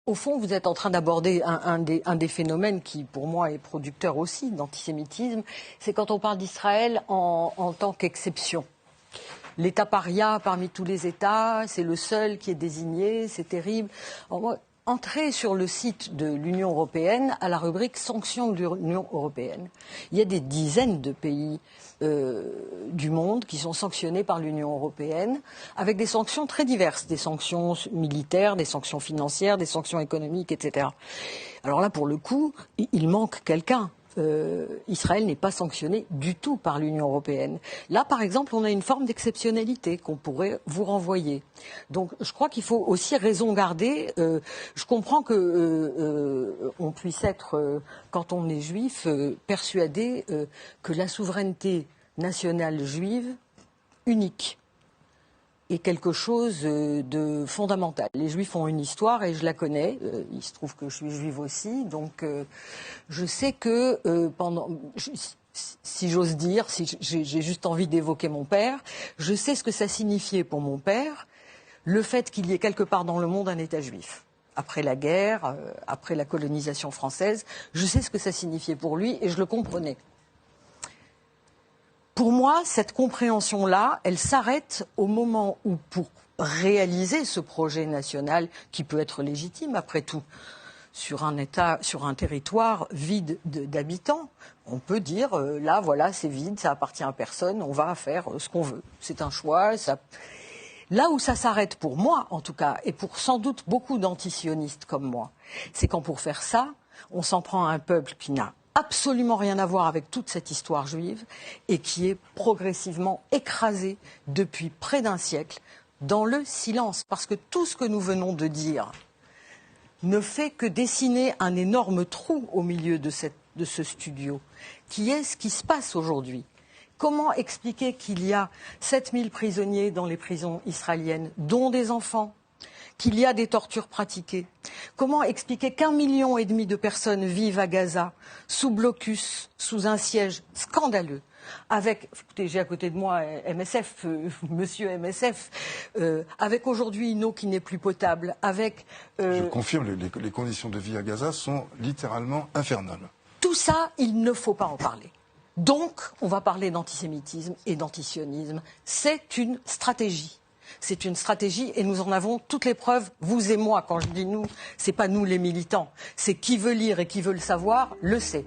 Au fond, vous êtes en train d'aborder un des phénomènes qui, pour moi, est producteur aussi d'antisémitisme. C'est quand on parle d'Israël en tant qu'exception. L'État paria parmi tous les États, c'est le seul qui est désigné, c'est terrible. Alors moi, entrez sur le site de l'Union européenne à la rubrique sanctions de l'Union européenne. Il y a des dizaines de pays du monde qui sont sanctionnés par l'Union européenne avec des sanctions très diverses, des sanctions militaires, des sanctions financières, des sanctions économiques, etc. Alors là, pour le coup, il manque quelqu'un. Israël n'est pas sanctionné du tout par l'Union européenne. Là, par exemple, on a une forme d'exceptionnalité qu'on pourrait vous renvoyer. Donc, je crois qu'il faut aussi raison garder. Je comprends que on puisse être, quand on est juif, persuadé que la souveraineté nationale juive unique est quelque chose de fondamental. Les Juifs ont une histoire et je la connais. Il se trouve que je suis juive aussi, donc je sais que si j'ose dire, si j'ai juste envie d'évoquer mon père, je sais ce que ça signifiait pour mon père, le fait qu'il y ait quelque part dans le monde un État juif. Après la guerre, après la colonisation française, je sais ce que ça signifiait pour lui et je le comprenais. Pour moi, cette compréhension-là, elle s'arrête au moment où, pour réaliser ce projet national, qui peut être légitime après tout, sur un État, sur un territoire vide d'habitants, on peut dire, là, voilà, c'est vide, ça appartient à personne, on va faire ce qu'on veut. C'est un choix. Là où ça s'arrête pour moi, en tout cas, et pour sans doute beaucoup d'antisionistes comme moi, c'est quand pour faire ça, on s'en prend à un peuple qui n'a absolument rien à voir avec toute cette histoire juive et qui est progressivement écrasé depuis près d'un siècle dans le silence. Parce que tout ce que nous venons de dire ne fait que dessiner un énorme trou au milieu de ce studio, qui est ce qui se passe aujourd'hui. Comment expliquer qu'il y a 7000 prisonniers dans les prisons israéliennes, dont des enfants, qu'il y a des tortures pratiquées? Comment expliquer qu'1,5 million de personnes vivent à Gaza, sous blocus, sous un siège scandaleux, avec, écoutez, j'ai à côté de moi MSF, monsieur MSF, avec aujourd'hui une eau qui n'est plus potable, avec... Je confirme, les conditions de vie à Gaza sont littéralement infernales. Tout ça, il ne faut pas en parler. Donc, on va parler d'antisémitisme et d'antisionisme. C'est une stratégie. C'est une stratégie et nous en avons toutes les preuves, vous et moi. Quand je dis nous, c'est pas nous les militants. C'est qui veut lire et qui veut le savoir, le sait.